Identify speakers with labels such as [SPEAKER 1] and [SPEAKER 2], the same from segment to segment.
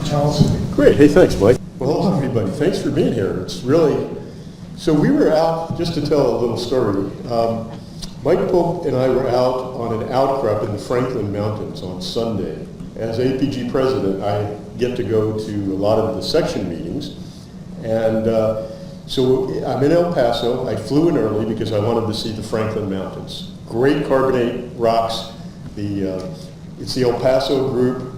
[SPEAKER 1] Charles.
[SPEAKER 2] Great. Hey, thanks, Mike. Well, hello, everybody. Thanks for being here. It's really... So we were out, just to tell a little story, Mike Pope and I were out on an outcrop in the Franklin Mountains on Sunday. As AAPG president, I get to go to a lot of the section meetings. And so I'm in El Paso. I flew in early because I wanted to see the Franklin Mountains. Great carbonate rocks. It's the El Paso group.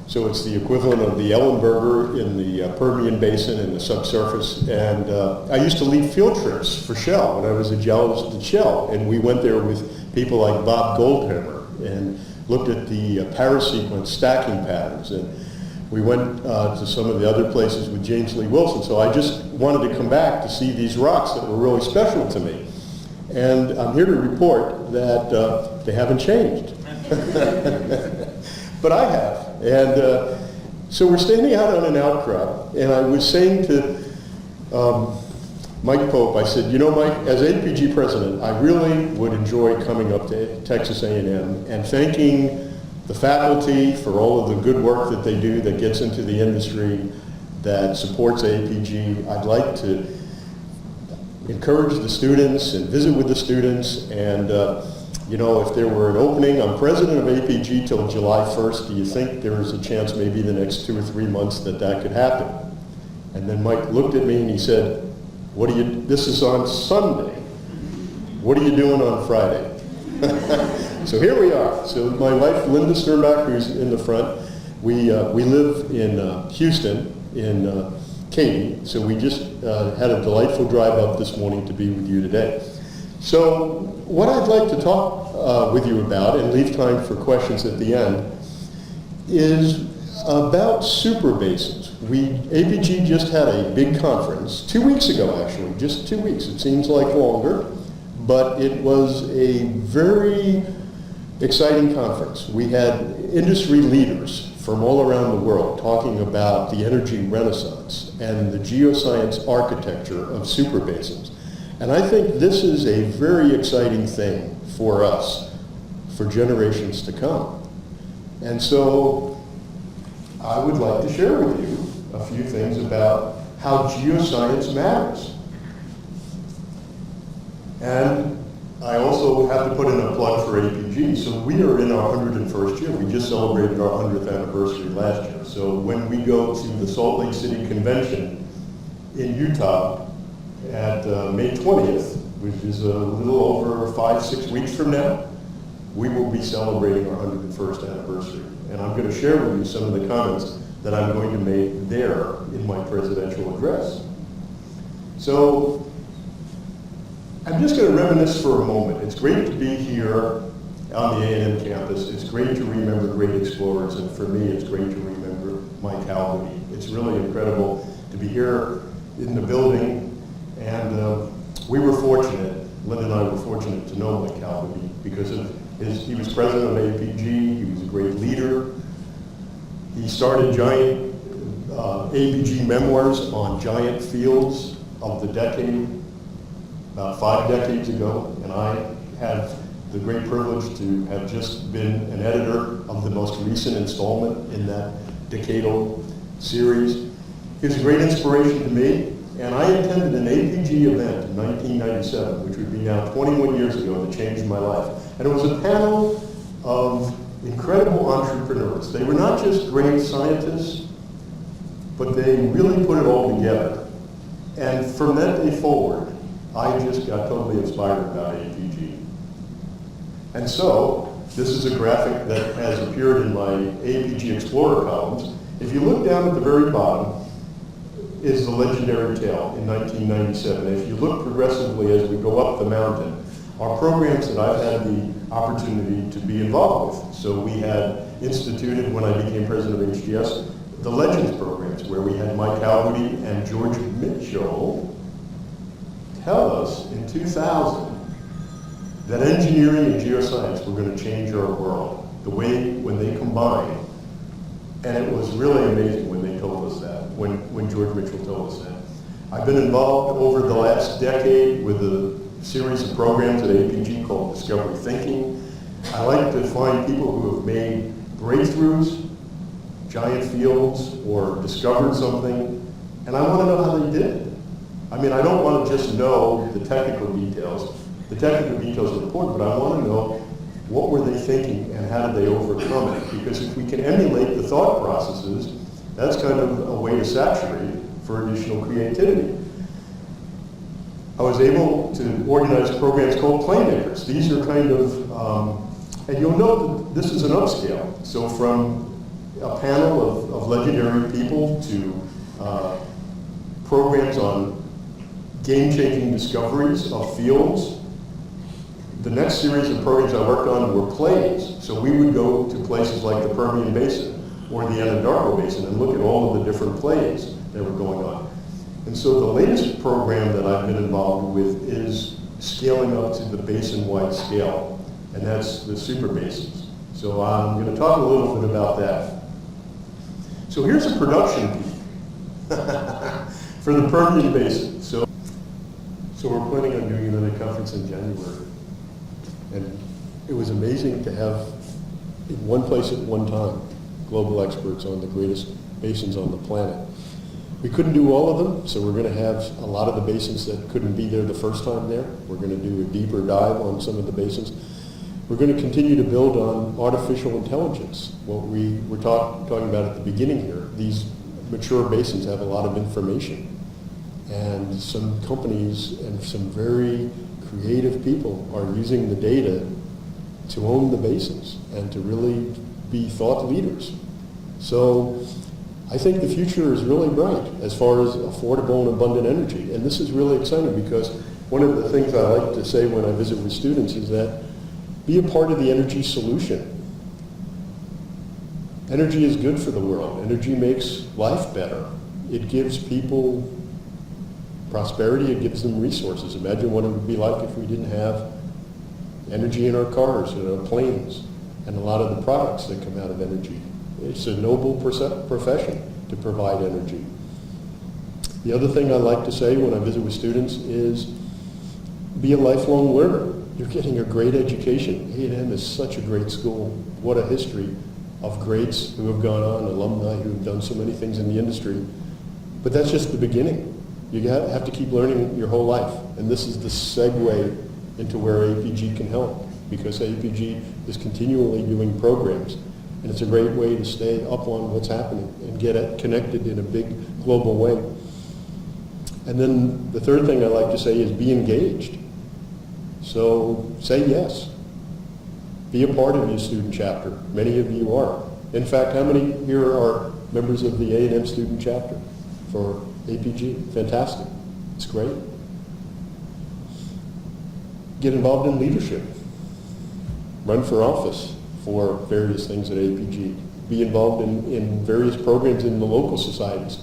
[SPEAKER 2] So it's the equivalent of the Ellenberger in the Permian Basin in the subsurface. And I used to lead field trips for Shell when I was a geologist at Shell. And we went there with people like Bob Goldhammer and looked at the parasequence stacking patterns. And we went to some of the other places with James Lee Wilson. So I just wanted to come back to see these rocks that were really special to me. And I'm here to report that they haven't changed. But I have. And so we're standing out on an outcrop, and I was saying to Mike Pope, I said, you know, Mike, as AAPG president, I really would enjoy coming up to Texas A&M and thanking the faculty for all of the good work that they do that gets into the industry, that supports AAPG. I'd like to encourage the students and visit with the students, and you know, if there were an opening, I'm president of AAPG till July 1st, do you think there is a chance maybe the next 2 or 3 months that could happen? And then Mike looked at me and he said, this is on Sunday. What are you doing on Friday? So here we are. So my wife, Linda Sternbach, who's in the front, we live in Houston, in Katy. So we just had a delightful drive up this morning to be with you today. So what I'd like to talk with you about, and leave time for questions at the end, is about super basins. AAPG just had a big conference 2 weeks ago, actually, just 2 weeks. It seems like longer, but it was a very exciting conference. We had industry leaders from all around the world talking about the energy renaissance and the geoscience architecture of super basins. And I think this is a very exciting thing for us, for generations to come. And so I would like to share with you a few things about how geoscience matters. And I also have to put in a plug for AAPG. So we are in our 101st year. We just celebrated our 100th anniversary last year. So when we go to the Salt Lake City Convention in Utah, at May 20th, which is a little over 5-6 weeks from now, we will be celebrating our 101st anniversary. And I'm going to share with you some of the comments that I'm going to make there in my presidential address. So I'm just going to reminisce for a moment. It's great to be here on the A&M campus. It's great to remember great explorers, and for me, it's great to remember Mike Calvary. It's really incredible to be here in the building. And we were fortunate, Linda and I were fortunate to know Mike Calvary because he was president of AAPG, he was a great leader. He started giant AAPG memoirs on giant fields of the decade, about 5 decades ago, and I have the great privilege to have just been an editor of the most recent installment in that decadal series. He was a great inspiration to me. And I attended an AAPG event in 1997, which would be now 21 years ago, that changed my life. And it was a panel of incredible entrepreneurs. They were not just great scientists, but they really put it all together. And from that day forward, I just got totally inspired about AAPG. And so, this is a graphic that has appeared in my AAPG Explorer columns. If you look down at the very bottom, is the legendary tale in 1997. If you look progressively as we go up the mountain, are programs that I've had the opportunity to be involved with. So we had instituted, when I became president of HGS, the Legends programs, where we had Mike Calvary and George Mitchell tell us in 2000 that engineering and geoscience were going to change our world, the way when they combine. And it was really amazing when they told us that, when George Mitchell told us that. I've been involved over the last decade with a series of programs at AAPG called Discovery Thinking. I like to find people who have made breakthroughs, giant fields or discovered something, and I want to know how they did it. I mean, I don't want to just know the technical details. The technical details are important, but I want to know what were they thinking and how did they overcome it? Because if we can emulate the thought processes, that's kind of a way to saturate for additional creativity. I was able to organize programs called Playmakers. These are kind of, and you'll note that this is an upscale. So from a panel of legendary people to programs on game-changing discoveries of fields. The next series of programs I worked on were plays. So we would go to places like the Permian Basin or the Anadarko Basin and look at all of the different plays that were going on. And so the latest program that I've been involved with is scaling up to the basin-wide scale, and that's the Super Basins. So I'm going to talk a little bit about that. So here's a production peak for the Permian Basin. So we're planning on doing another conference in January. And it was amazing to have, in one place at one time, global experts on the greatest basins on the planet. We couldn't do all of them, so we're going to have a lot of the basins that couldn't be there the first time there. We're going to do a deeper dive on some of the basins. We're going to continue to build on artificial intelligence. What we were talking about at the beginning here, these mature basins have a lot of information. And some companies and some very creative people are using the data to own the basins and to really be thought leaders. So I think the future is really bright as far as affordable and abundant energy. And this is really exciting because one of the things I like to say when I visit with students is that be a part of the energy solution. Energy is good for the world. Energy makes life better. It gives people prosperity, it gives them resources. Imagine what it would be like if we didn't have energy in our cars and our planes and a lot of the products that come out of energy. It's a noble profession to provide energy. The other thing I like to say when I visit with students is be a lifelong learner. You're getting a great education. A&M is such a great school. What a history of greats who have gone on, alumni who have done so many things in the industry. But that's just the beginning. You have to keep learning your whole life. And this is the segue into where AAPG can help, because AAPG is continually doing programs. And it's a great way to stay up on what's happening and get it connected in a big global way. And then the third thing I like to say is be engaged. So say yes. Be a part of your student chapter. Many of you are. In fact, how many here are members of the A&M student chapter for APG? Fantastic. It's great. Get involved in leadership. Run for office for various things at APG. Be involved in various programs in the local societies.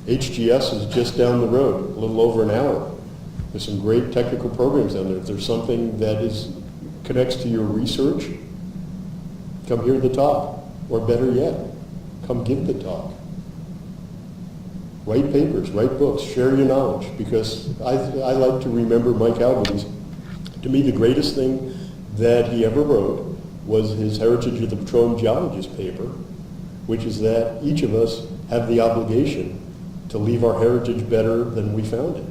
[SPEAKER 2] HGS is just down the road, a little over an hour. There's some great technical programs down there. If there's something that connects to your research, come hear the talk. Or better yet, come give the talk. Write papers, write books, share your knowledge, because I like to remember Mike Albanese. To me, the greatest thing that he ever wrote was his Heritage of the Petroleum Geologist paper, which is that each of us have the obligation to leave our heritage better than we found it.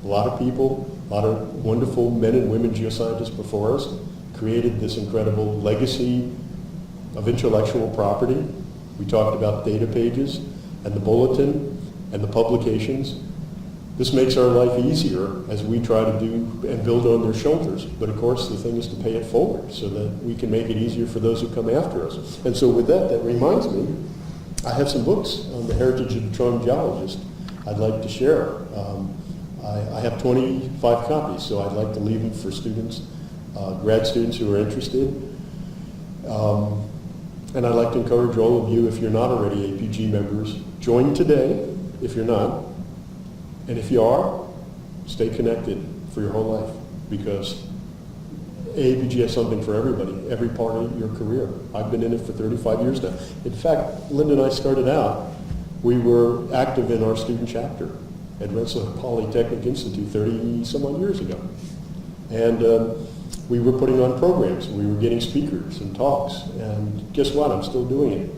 [SPEAKER 2] A lot of people, a lot of wonderful men and women geoscientists before us created this incredible legacy of intellectual property. We talked about data pages and the bulletin and the publications. This makes our life easier as we try to do and build on their shoulders. But of course, the thing is to pay it forward so that we can make it easier for those who come after us. And so with that reminds me, I have some books on the Heritage of the Petroleum Geologist I'd like to share. I have 25 copies, so I'd like to leave them for students, grad students who are interested. And I'd like to encourage all of you, if you're not already APG members, join today if you're not. And if you are, stay connected for your whole life, because AAPG has something for everybody, every part of your career. I've been in it for 35 years now. In fact, Linda and I started out, we were active in our student chapter at Rensselaer Polytechnic Institute 30-some-odd years ago. And we were putting on programs. We were getting speakers and talks. And guess what? I'm still doing it.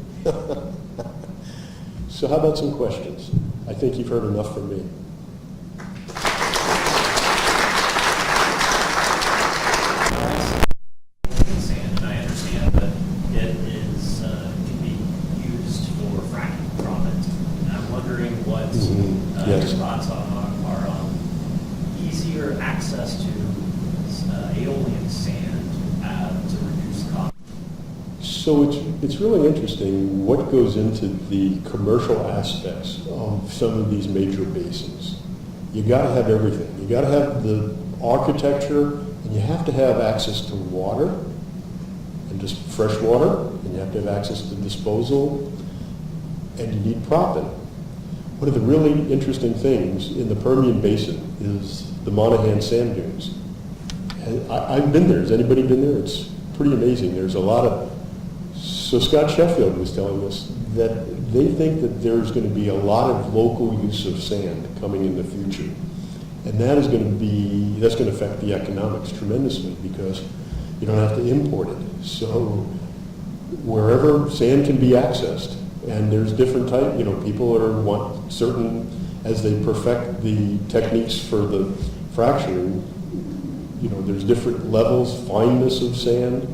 [SPEAKER 2] So how about some questions? I think you've heard enough from me.
[SPEAKER 1] Sand, and I understand that it is can be used for fracking from it. And I'm wondering what your thoughts are on easier access to aeolian sand to reduce cost.
[SPEAKER 2] So it's really interesting what goes into the commercial aspects of some of these major basins. You got to have everything. You got to have the architecture, and you have to have access to water, and just fresh water, and you have to have access to disposal, and you need proppant. One of the really interesting things in the Permian Basin is the Monaghan sand dunes. And I've been there. Has anybody been there? It's pretty amazing. There's a lot of... So Scott Sheffield was telling us that they think that there's going to be a lot of local use of sand coming in the future. And that's going to affect the economics tremendously because you don't have to import it. So wherever sand can be accessed, and there's different type, people want certain, as they perfect the techniques for the fracturing, there's different levels, fineness of sand.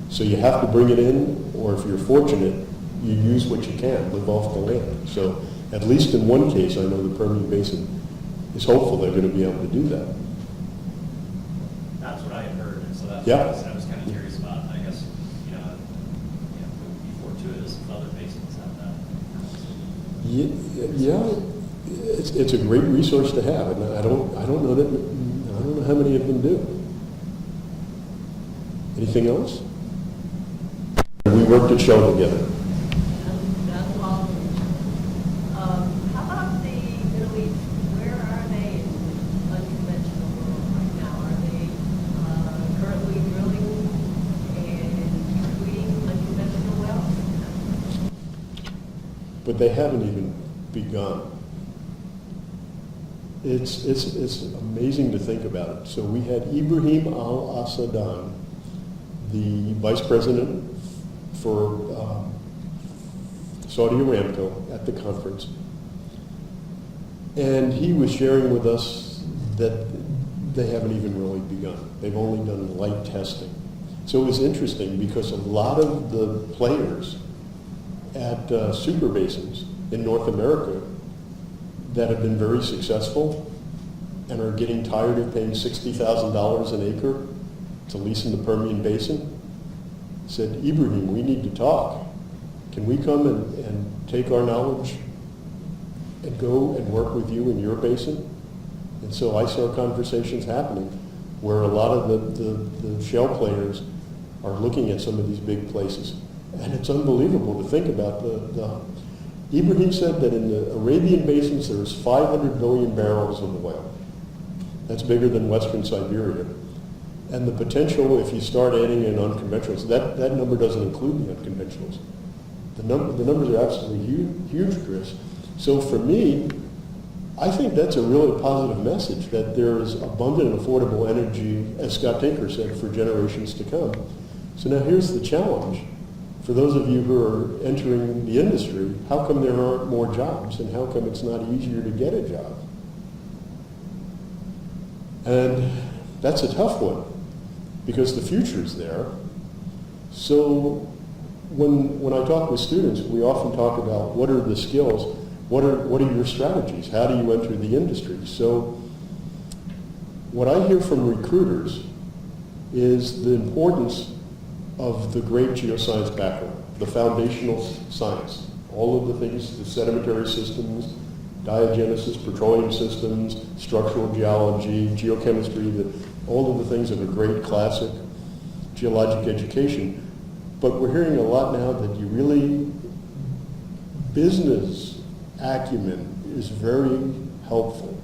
[SPEAKER 2] So you have to bring it in, or if you're fortunate, you use what you can, live off the land. So at least in one case, I know the Permian Basin is hopeful they're going to be able to do that.
[SPEAKER 1] That's what I had heard, and so that's
[SPEAKER 2] Yeah.
[SPEAKER 1] what I was kind of curious about. I guess, it would be fortuitous if other basins have that.
[SPEAKER 2] Yeah, it's a great resource to have, and I don't know how many of them do. Anything else? We worked at Shell together.
[SPEAKER 3] That's awesome. How about the Middle East? Where are they in unconventional world right now? Are they currently drilling and completing unconventional wells?
[SPEAKER 2] But they haven't even begun. It's amazing to think about it. So we had Ibrahim al-Assadan, the vice president for Saudi Aramco at the conference. And he was sharing with us that they haven't even really begun. They've only done light testing. So it was interesting because a lot of the players at Super Basins in North America that have been very successful and are getting tired of paying $60,000 an acre to lease in the Permian Basin said, Ibrahim, we need to talk. Can we come and take our knowledge and go and work with you in your basin? And so I saw conversations happening where a lot of the shell players are looking at some of these big places. And it's unbelievable to think about Ibrahim said that in the Arabian basins there's 500 million barrels of oil. That's bigger than Western Siberia. And the potential, if you start adding in unconventionals, that number doesn't include the unconventionals. The numbers are absolutely huge, Chris. So for me, I think that's a really positive message that there is abundant and affordable energy, as Scott Tinker said, for generations to come. So now here's the challenge. For those of you who are entering the industry, how come there aren't more jobs, and how come it's not easier to get a job? And that's a tough one, because the future's there. So when I talk with students, we often talk about what are the skills, what are your strategies, how do you enter the industry? So what I hear from recruiters is the importance of the great geoscience background, the foundational science, all of the things, the sedimentary systems, diagenesis, petroleum systems, structural geology, geochemistry, all of the things of a great classic geologic education. But we're hearing a lot now that business acumen is very helpful.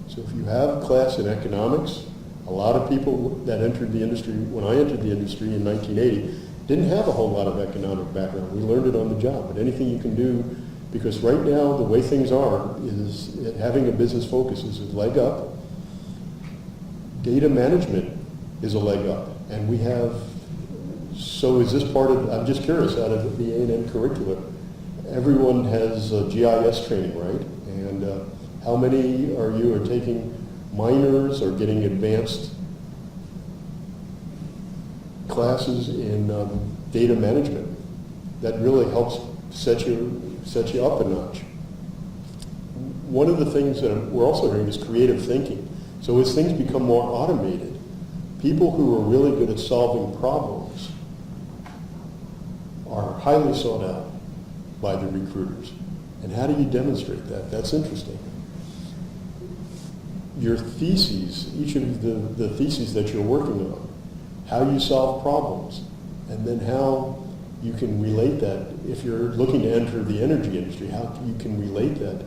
[SPEAKER 2] So if you have a class in economics, a lot of people that entered the industry, when I entered the industry in 1980, didn't have a whole lot of economic background. We learned it on the job. But anything you can do, because right now the way things are is having a business focus is a leg up. Data management is a leg up. And we have, so is this part of, I'm just curious, out of the A&M curriculum, everyone has GIS training, right? And how many are taking minors or getting advanced classes in data management? That really helps set you up a notch. One of the things that we're also hearing is creative thinking. So as things become more automated, people who are really good at solving problems are highly sought out by the recruiters. And how do you demonstrate that? That's interesting. Your theses, each of the theses that you're working on, how you solve problems, and then how you can relate that, if you're looking to enter the energy industry, how you can relate that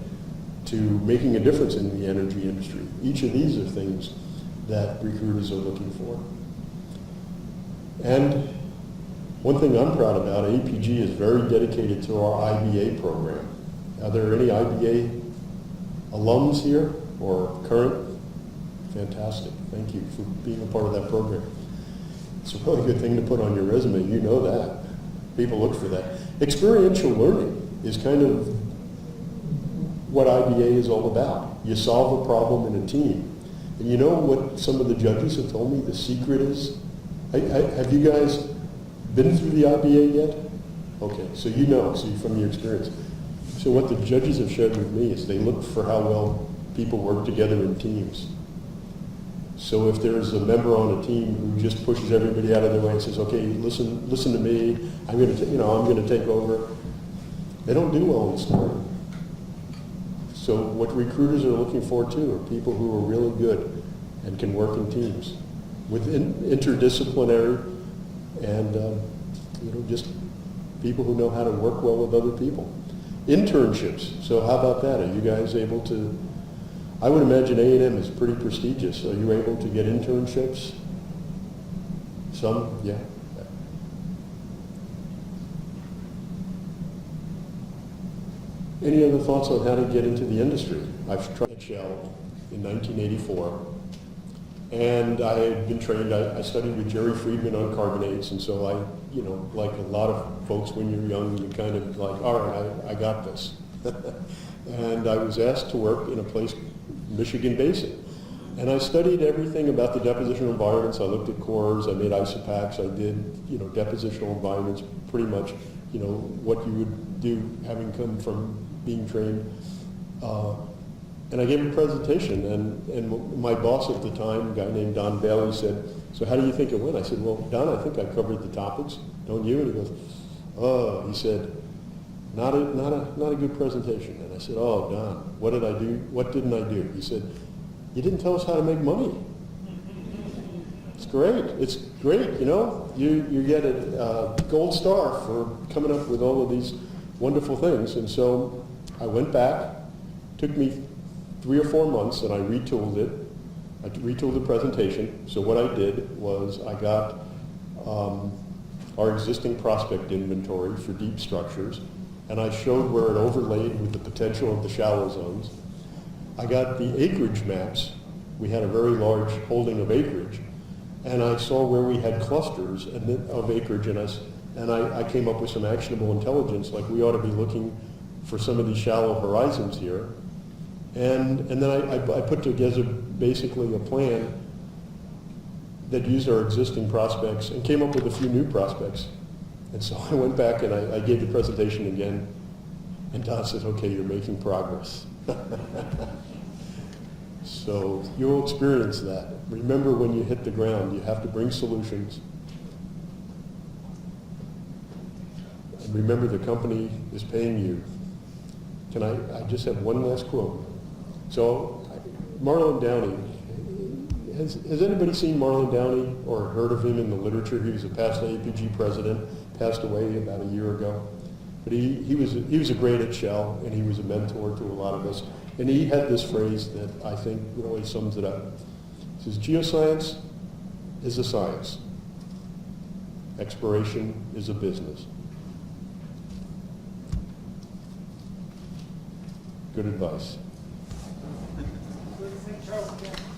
[SPEAKER 2] to making a difference in the energy industry. Each of these are things that recruiters are looking for. And one thing I'm proud about, AAPG is very dedicated to our IBA program. Are there any IBA alums here or current? Fantastic. Thank you for being a part of that program. It's a really good thing to put on your resume. You know that. People look for that. Experiential learning is kind of what IBA is all about. You solve a problem in a team. And you know what some of the judges have told me the secret is? Have you guys been through the IBA yet? Okay, so you know, from your experience. So what the judges have shared with me is they look for how well people work together in teams. So if there's a member on a team who just pushes everybody out of their way and says, "Okay, listen to me. I'm going to take over," they don't do well in the story. So what recruiters are looking for too are people who are really good and can work in teams, with interdisciplinary and just people who know how to work well with other people. Internships. So how about that? Are you guys able to? I would imagine A&M is pretty prestigious. Are you able to get internships? Some, yeah. Any other thoughts on how to get into the industry? I've tried Shell in 1984, and I had been trained. I studied with Jerry Friedman on carbonates, and so I, like a lot of folks when you're young, you kind of like, all right, I got this. And I was asked to work in a place, Michigan Basin. And I studied everything about the depositional environments. I looked at cores, I made isopacks, I did, depositional environments, pretty much, what you would do having come from being trained. And I gave a presentation, and my boss at the time, a guy named Don Bailey, said, "So how do you think it went?" I said, "Well, Don, I think I covered the topics, don't you?" And he goes, "Oh," he said, not a good presentation." And I said, "Oh, Don, what did I do? What didn't I do?" He said, "You didn't tell us how to make money." It's great. It's great, You get a gold star for coming up with all of these wonderful things. And so I went back. Took me 3 or 4 months, and I retooled it. I retooled the presentation. So what I did was I got our existing prospect inventory for deep structures, and I showed where it overlaid with the potential of the shallow zones. I got the acreage maps. We had a very large holding of acreage, and I saw where we had clusters of acreage, and I came up with some actionable intelligence, like we ought to be looking for some of these shallow horizons here. And then I put together basically a plan that used our existing prospects and came up with a few new prospects. And so I went back and I gave the presentation again, and Don said, "Okay, you're making progress." So you'll experience that. Remember, when you hit the ground, you have to bring solutions. And remember, the company is paying you. I just have one last quote. So Marlon Downey, has anybody seen Marlon Downey or heard of him in the literature? He was a past AAPG president, passed away about a year ago. But he was a great at Shell, and he was a mentor to a lot of us. And he had this phrase that I think really sums it up. He says, "Geoscience is a science. Exploration is a business." Good advice.
[SPEAKER 4] Charles again.